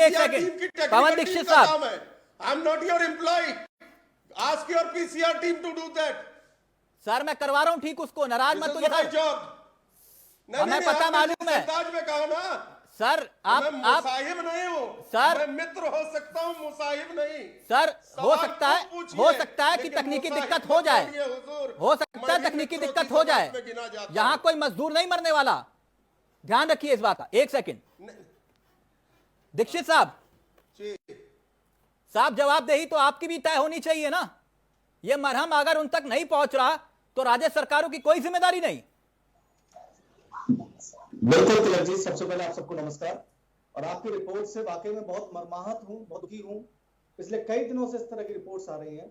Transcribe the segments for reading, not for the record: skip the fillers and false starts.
एक सेकंड पवन दीक्षित साहब, I am not your employ, ask your PCR team to do that. Sir मैं करवा रहा हूं ठीक, उसको नाराज मत होइए सर, हमें पता मालूम है में कहा ना सर, आप मुसाहिब नहीं हूं सर, मैं मित्र हो सकता हूं, मुसाहिब नहीं सर। हो सकता है कि तकनीकी दिक्कत हो जाए, हो सकता है तकनीकी दिक्कत हो जाए, यहां कोई मजदूर नहीं मरने वाला, ध्यान रखिए इस बात का। एक सेकंड दीक्षित साहब, जवाबदेही तो आपकी भी तय होनी चाहिए ना। यह मरहम अगर उन तक नहीं पहुंच रहा तो राज्य सरकारों की कोई जिम्मेदारी नहीं। बिल्कुल तिलक जी, सबसे पहले आप सबको नमस्कार। और आपकी रिपोर्ट से वाकई में बहुत मर्माहत हूं, बहुत दुखी हूं। पिछले कई दिनों से इस तरह की रिपोर्ट्स आ रही हैं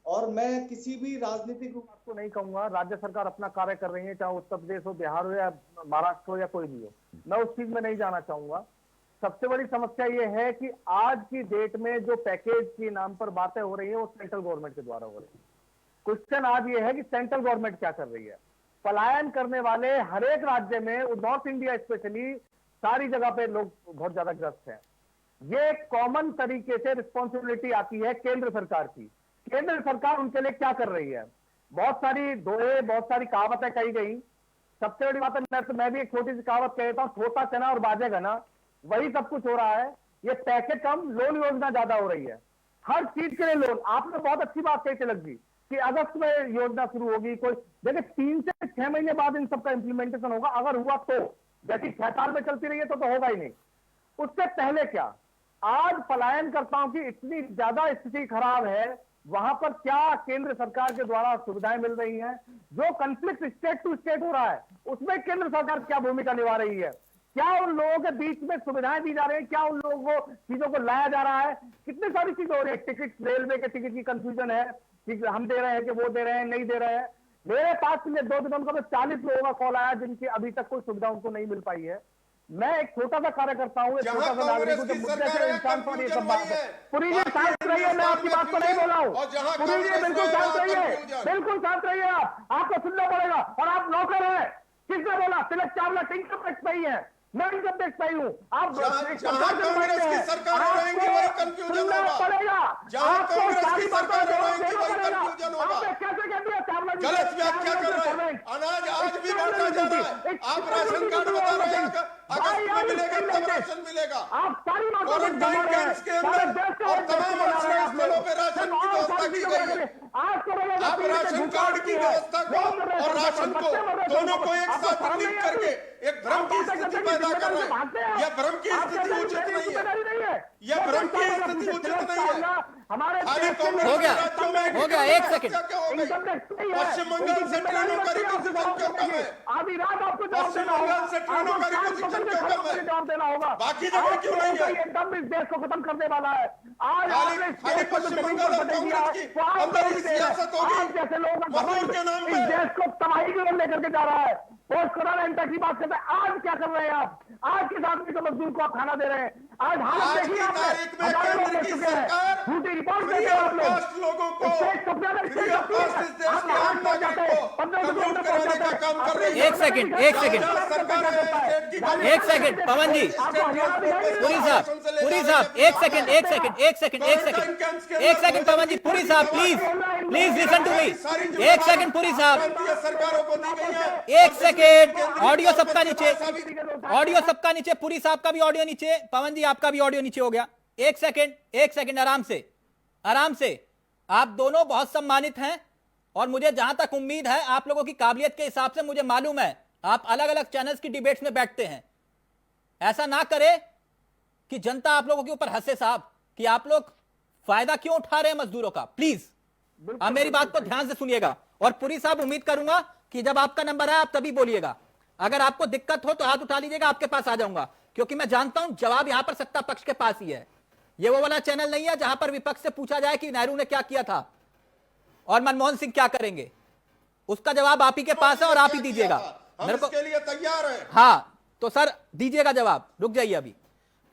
और मैं किसी भी राजनीतिक ग्रुप आपको नहीं कहूंगा, राज्य सरकार अपना कार्य कर रही है, चाहे उत्तर प्रदेश हो, बिहार हो या महाराष्ट्र हो या कोई भी हो, मैं उस चीज में नहीं जाना चाहूंगा। सबसे बड़ी समस्या यह है कि आज की डेट में जो पैकेज के नाम पर बातें हो रही है वो सेंट्रल गवर्नमेंट के द्वारा हो रही है। क्वेश्चन आज ये है कि सेंट्रल गवर्नमेंट क्या कर रही है। पलायन करने वाले हर एक राज्य में, नॉर्थ इंडिया स्पेशली, सारी जगह पे लोग बहुत ज्यादा ग्रस्त हैं। ये कॉमन तरीके से रिस्पॉन्सिबिलिटी आती है केंद्र सरकार की। केंद्र सरकार उनके लिए क्या कर रही है। बहुत सारी दोहे, बहुत सारी कहावतें कही गई। सबसे बड़ी बात है, मैं भी एक छोटी सी कहावत कहता हूं, छोटा चना और बाजेगा ना, वही सब कुछ हो रहा है। ये पैकेज कम, लोन योजना ज्यादा हो रही है, हर चीज के लिए लोन। आपने बहुत अच्छी बात कही तिलक जी कि अगस्त में योजना शुरू होगी। कोई देखिए 3 से 6 महीने बाद इन सबका इंप्लीमेंटेशन होगा, अगर हुआ तो। जैसी 6 साल में चलती रही है तो होगा ही नहीं। उससे पहले क्या, आज पलायनकर्ताओं की इतनी ज्यादा स्थिति खराब है, वहां पर क्या केंद्र सरकार के द्वारा सुविधाएं मिल रही हैं। जो कंफ्लिक्ट स्टेट टू स्टेट हो रहा है उसमें केंद्र सरकार क्या भूमिका निभा रही है। क्या उन लोगों के बीच में सुविधाएं दी जा रही है, क्या उन लोगों को चीजों को लाया जा रहा है। कितनी सारी चीजें हो रही है। टिकट, रेलवे के टिकट की कंफ्यूजन है कि हम दे रहे हैं कि वो दे रहे हैं, नहीं दे रहे हैं। मेरे पास पिछले 2 दिनों का 40 लोगों का कॉल आया जिनकी अभी तक कोई सुविधा उनको नहीं मिल पाई है। मैं एक छोटा सा कार्य करता हूँ, एक छोटा सा नागरिक हूँ, जब मुद्दे से इंसान पर ये सब बात है। पूरी जी शांत रहिए, मैं आपकी बात को नहीं बोल रहा हूँ। पूरी जी बिल्कुल शांत रहिए, बिल्कुल शांत रहिए। आपको सुनना पड़ेगा और आप नौकर हैं। किसने बोला? तिलक चावला इनकम टैक्स नहीं है, मैं इनकम टैक्स पाई हूँ। आप कांग्रेस की सरकार रहेंगी वही कंफ्यूजन होगा, पड़ेगा आपको सारी बातों देना पड़ेगा। आपने कैसे कह दिया चावला जी गलत व्याख्या कर रहे हैं। अनाज आज भी बांटा जा रहा है, आप राशन कार्ड बता रहे हैं अगस्त में मिलेगा तब राशन मिलेगा। आप सारी क्वारंटाइन कैंप्स के अंदर और तमाम आश्रय स्थलों पर राशन की व्यवस्था की गई है। आप राशन कार्ड की व्यवस्था को और राशन को दोनों को एक साथ लिंक करके एक भ्रम की स्थिति पैदा कर रहे हैं। यह भ्रम की स्थिति उचित नहीं है, यह भ्रम की स्थिति उचित नहीं है। हमारे हो गया 1 सेकंड। पश्चिम बंगाल से ट्रेनों का रिक्विजिशन क्यों कम है? आधी रात आपको पश्चिम बंगाल से ट्रेनों का रिक्विजिशन क्यों कम है? जवाब देना होगा। बाकी जगह क्यों नहीं है? एकदम इस देश को खत्म करने वाला है। आज खाली पश्चिम बंगाल और कांग्रेस की अंदर ही सियासत होगी, जैसे लोग मजदूर के नाम इस पे। देश को तबाही की ओर लेकर के जा रहा है। पोस्ट कोरोना इंटैक्स की बात करते हैं। आज क्या कर रहे हैं आप? आज किस आदमी को मजदूर को आप खाना दे रहे हैं? आज हालत देखिए की तारीख में हजारों लोग केंद्र मर की चुके हैं। सरकार झूठी रिपोर्ट फ्री देते हैं ऑफ आप लोग। कॉस्ट लोगों को, फ्री ऑफ कॉस्ट इस देश आप के हाथ आम पहुंच नागरिक जाते हैं, को 15 कम्यूट किलोमीटर कराने का काम कर रही है। एक सेकंड सरकार है स्टेट की गवर्नमेंट। एक सेकंड पवन जी, पुरी साहब एक सेकंड पवन जी, पुरी साहब प्लीज लिसन टू मी। एक सेकंड पुरी साहब, सरकारों को दी गई है। एक सेकंड, ऑडियो सबका नीचे, ऑडियो सबका नीचे, पुरी साहब का भी ऑडियो नीचे, पवन जी आपका भी ऑडियो नीचे हो गया। एक सेकंड आराम से। आप दोनों बहुत सम्मानित हैं और मुझे जहां तक उम्मीद है आप लोगों की काबिलियत के हिसाब से मुझे मालूम है आप अलग अलग चैनल्स की डिबेट्स में बैठते हैं। ऐसा ना करे कि जनता आप लोगों के ऊपर हंसे साहब कि आप लोग फायदा क्यों उठा रहे हैं मजदूरों का। प्लीज आप मेरी बात को ध्यान से सुनिएगा। और पुरी साहब उम्मीद करूंगा कि जब आपका नंबर आए आप तभी बोलिएगा। अगर आपको दिक्कत हो तो हाथ उठा लीजिएगा, आपके पास आ जाऊंगा, क्योंकि मैं जानता हूं जवाब यहां पर सत्ता पक्ष के पास ही है। ये वो वाला चैनल नहीं है जहां पर विपक्ष से पूछा जाए कि नेहरू ने क्या किया था और मनमोहन सिंह क्या करेंगे। उसका जवाब आप ही के पास है और आप ही दीजिएगा। हम इसके लिए तैयार हैं। हाँ तो सर दीजिएगा जवाब, रुक जाइए अभी।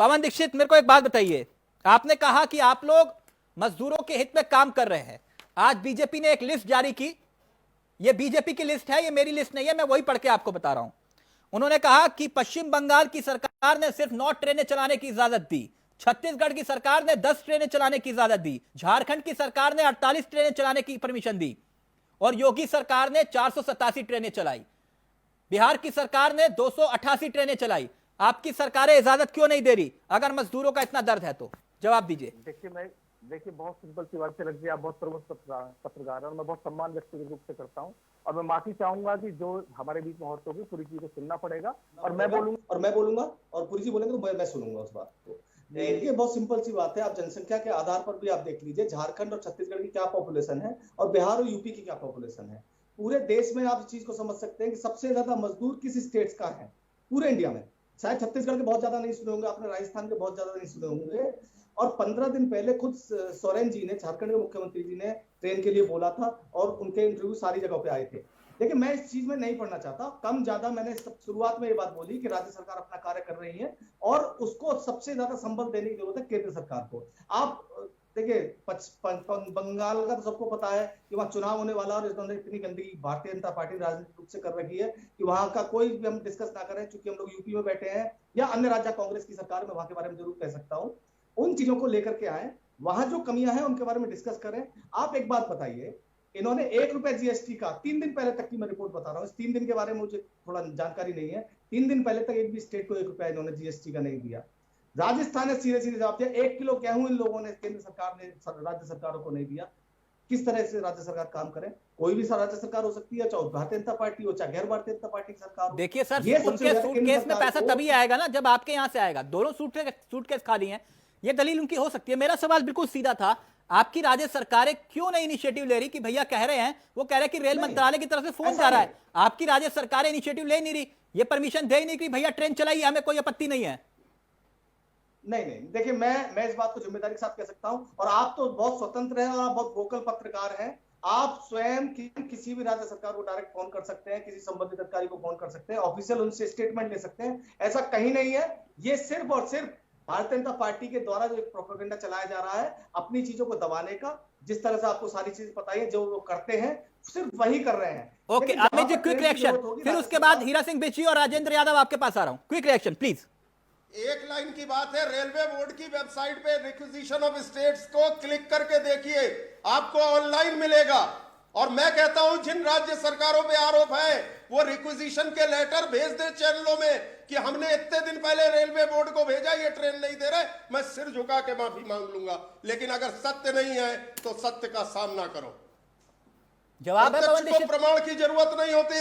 पवन दीक्षित मेरे को एक बात बताइए, आपने कहा कि आप लोग मजदूरों के हित में काम कर रहे हैं। आज बीजेपी ने एक लिस्ट जारी की, ये बीजेपी की लिस्ट है, ये मेरी लिस्ट नहीं है, मैं वही पढ़ के आपको बता रहा हूं। उन्होंने कहा कि पश्चिम बंगाल की सरकार ने सिर्फ 9 ट्रेनें चलाने की इजाजत दी, छत्तीसगढ़ की सरकार ने 10 ट्रेनें चलाने की इजाजत दी, झारखंड की सरकार ने 48 ट्रेनें चलाने की परमिशन दी और योगी सरकार ने 487 ट्रेनें चलाई। बिहार की सरकार ने 288 ट्रेनें चलाई। आपकी सरकारें इजाजत क्यों नहीं दे रही? अगर मजदूरों का इतना दर्द है तो जवाब दीजिए। देखिए बहुत सिंपल सी बात है, लगती है आप बहुत प्रमुख पत्रकार हैं और मैं बहुत सम्मान व्यक्तिगत रूप से करता हूँ और मैं माफी चाहूंगा कि जो हमारे बीच में होगी पूरी चीज को सुनना पड़ेगा और मैं बोलूंगा और पुरी जी बोलेंगे तो मैं सुनूंगा उस बात को। देखिए बहुत सिंपल सी बात है, आप जनसंख्या के आधार पर भी आप देख लीजिए झारखंड और छत्तीसगढ़ की क्या पॉपुलेशन है और बिहार और यूपी की क्या पॉपुलेशन है। पूरे देश में आप इस चीज को समझ सकते हैं कि सबसे ज्यादा मजदूर किस स्टेट्स का है पूरे इंडिया में। शायद छत्तीसगढ़ के बहुत ज्यादा नहीं सुने होंगे आपने, राजस्थान के बहुत ज्यादा नहीं सुने होंगे। और 15 दिन पहले खुद सोरेन जी ने, झारखंड के मुख्यमंत्री जी ने ट्रेन के लिए बोला था और उनके इंटरव्यू सारी जगह पे आए थे। लेकिन मैं इस चीज में नहीं पढ़ना चाहता, कम ज्यादा मैंने शुरुआत में ये बात बोली कि राज्य सरकार अपना कार्य कर रही है और उसको सबसे ज्यादा संबल देने की जरूरत है केंद्र सरकार को। आप देखिए बंगाल का तो सबको पता है कि वहां चुनाव होने वाला और इन्होंने इतनी गंदगी भारतीय जनता पार्टी राजनीतिक रूप से कर रखी है कि वहां का कोई भी हम डिस्कस ना करें, चूंकि हम लोग यूपी में बैठे हैं या अन्य राज्य कांग्रेस की सरकार में, वहां के बारे में जरूर कह सकता हूं। उन चीजों को लेकर के आए, वहां जो कमियां हैं उनके बारे में डिस्कस करें। आप एक बात बताइए, इन्होंने 1 रुपए जीएसटी का 3 दिन पहले तक की मैं रिपोर्ट बता रहा हूं, इस 3 दिन के बारे में मुझे थोड़ा जानकारी नहीं है। 3 दिन पहले तक एक भी स्टेट को 1 रुपया इन्होंने जीएसटी का नहीं दिया। राजस्थान ने सीधे सीधे जवाब दिया, 1 किलो गेहूं इन लोगों ने, केंद्र सरकार ने राज्य सरकारों को नहीं दिया। किस तरह से राज्य सरकार काम करे? कोई भी राज्य सरकार हो सकती है, चाहे भारतीय जनता पार्टी हो चाहे गैर भारतीय जनता पार्टी की सरकार हो। देखिए सर, उनके सूटकेस में पैसा तभी आएगा ना जब आपके यहां से आएगा। दोनों सूटकेस खाली हैं, ये दलील उनकी हो सकती है। मेरा सवाल बिल्कुल सीधा था, आपकी राज्य सरकारें क्यों नहीं इनिशिएटिव ले रही? कि भैया कह रहे हैं, वो कह रहे हैं कि रेल मंत्रालय की तरफ से फोन जा रहा है, आपकी राज्य सरकारें इनिशिएटिव ले नहीं रही, ये परमिशन दे नहीं कि भैया ट्रेन चलाइए, हमें कोई आपत्ति नहीं है। नहीं, देखिए मैं इस बात को जिम्मेदारी के साथ कह सकता हूं और आप तो बहुत स्वतंत्र हैं और आप बहुत वोकल पत्रकार हैं। आप स्वयं किसी भी राज्य सरकार को डायरेक्ट फोन कर सकते हैं, किसी संबंधित अधिकारी को फोन कर सकते हैं, ऑफिशियल उनसे स्टेटमेंट ले सकते हैं। ऐसा कहीं नहीं है। ये सिर्फ और सिर्फ भारतीय जनता पार्टी के द्वारा जो एक प्रोपेगेंडा चलाया जा रहा है अपनी चीजों को दबाने का, जिस तरह से आपको सारी चीज पता है, जो वो करते हैं सिर्फ वही कर रहे हैं। Okay, Amit ji quick reaction, फिर उसके बाद हीरा सिंह बिची और राजेंद्र यादव आपके पास आ रहा हूं। Quick reaction please. एक लाइन की बात है, रेलवे बोर्ड की वेबसाइट पे रिक्विजिशन ऑफ स्टेट्स को क्लिक करके देखिए, आपको ऑनलाइन मिलेगा। और मैं कहता हूं जिन राज्य सरकारों पे आरोप है वो रिक्विजिशन के लेटर भेज दे चैनलों में कि हमने इतने दिन पहले रेलवे बोर्ड को भेजा, ये ट्रेन नहीं दे रहे, मैं सिर झुका के माफी मांग लूंगा। लेकिन अगर सत्य नहीं है तो सत्य का सामना करो। जवाब है प्रमाण की जरूरत नहीं होती।